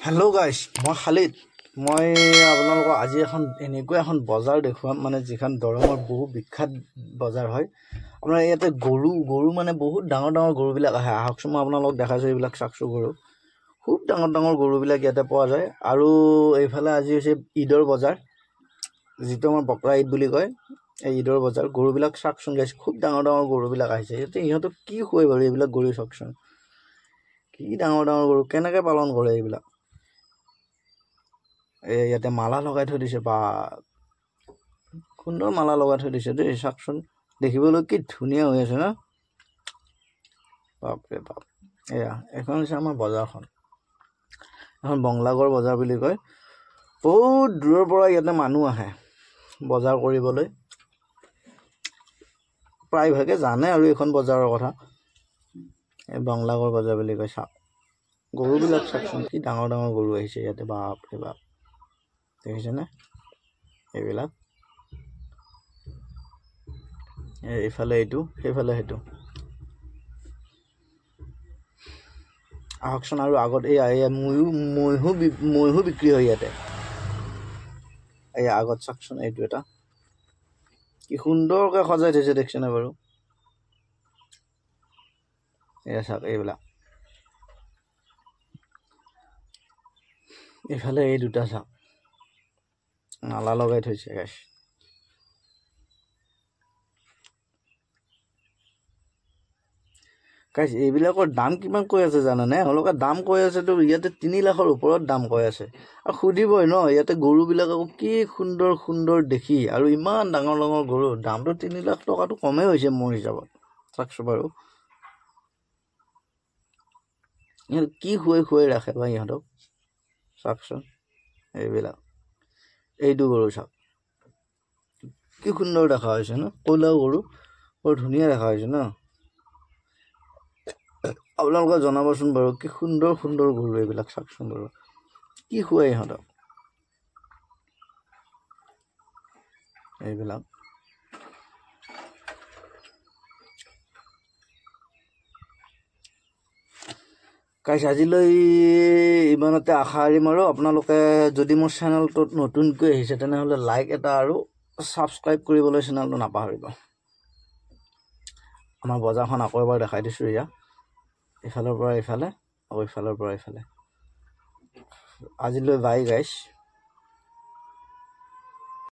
Hello' guys, মই খালিদ। মই আপোনালোকক আজি এনেকুৱা এখন বজাৰ দেখুৱাম, মানে যিখন দৰঙৰ বহু বিখ্যাত বজাৰ হয়। আপোনাৰ ইয়াতে গৰু মানে বহুত ডাঙৰ ডাঙৰ গৰুবিলাক আহে। আহকচোন, মই আপোনালোকক দেখাইছোঁ। এইবিলাক চাকচু গৰু, খুব ডাঙৰ ডাঙৰ গৰুবিলাক ইয়াতে পোৱা যায়। আৰু এইফালে আজি হৈছে ঈদৰ বজাৰ, যিটো আমাৰ বকৰা ঈদ বুলি কয়। এই ঈদৰ বজাৰ গৰুবিলাক চাকচোন গাইজ, খুব ডাঙৰ ডাঙৰ গৰুবিলাক আহিছে। ইহঁতক কি খুৱাই বাৰু? এইবিলাক গৰু চাকচোন, কি ডাঙৰ ডাঙৰ গৰু, কেনেকৈ পালন কৰে এইবিলাক। ইয়াতে মালা লগাই থৈ দিছে, বা সুন্দৰ মালা লগাই থৈ দিছে দেই। চাওকচোন, দেখিবলৈ কি ধুনীয়া হৈ আছে ন। বাপৰে বাপ। এখন হৈছে আমাৰ বজাৰখন, এখন বঙলাগড় বজাৰ বুলি কয়। বহুত দূৰৰ পৰা ইয়াতে মানুহ আহে বজাৰ কৰিবলৈ। প্ৰায়ভাগে জানে আৰু এইখন বজাৰৰ কথা। এই বঙলাগড় বজাৰ বুলি কয়। চাওক, গৰুবিলাক চাওকচোন, কি ডাঙৰ ডাঙৰ গৰু আহিছে ইয়াতে, বাপৰে বাপ। দেখিছেনে এইবিলাক? এইফালে এইটো, সেইফালে সেইটো। আহকচোন আৰু আগত মহো বিক্ৰী হয় ইয়াতে। আগত চাওকচোন, এইটো এটা কি সুন্দৰকৈ সজাই থৈছে, দেখিছেনে বাৰু? চাওক এইবিলাক। এইফালে এই দুটা চাওক, মালা লগাই থৈছে গাইছ। গাইছ, এইবিলাকৰ দাম কিমান কৈ আছে জানেনে? এওঁলোকে দাম কৈ আছেতো ইয়াতে 3 লাখৰ ওপৰত দাম কৈ আছে। আৰু সুধিবই ন, ইয়াতে গৰুবিলাক আকৌ কি সুন্দৰ সুন্দৰ দেখি, আৰু ইমান ডাঙৰ ডাঙৰ গৰু। দামটো 3 লাখ টকাটো কমেই হৈছে মোৰ হিচাপত। চাওকচোন বাৰু, ইহঁত কি খুৱাই ৰাখে বা ইহঁতক। চাওকচোন এইবিলাক। এইটো গৰু চাওক, কি সুন্দৰ দেখা হৈছে ন। ক'লা গৰু, বৰ ধুনীয়া দেখা হৈছে ন। আপোনালোকে জনাবচোন বাৰু, কি সুন্দৰ সুন্দৰ গৰু এইবিলাক। চাওকচোন বাৰু, কি খুৱাই ইহঁতক এইবিলাক। গাইছ, আজিলৈ ইমানতে আশা এৰিম। আৰু আপোনালোকে যদি মোৰ চেনেলটোত নতুনকৈ আহিছে, তেনেহ'লে লাইক এটা আৰু ছাবস্ক্ৰাইব কৰিবলৈ চেনেলটো নাপাহৰিব। আমাৰ বজাৰখন আকৌ এবাৰ দেখাই দিছোঁ। ইফালৰ পৰা ইফালে, আকৌ ইফালৰ পৰা ইফালে। আজিলৈ বাই গাইছ।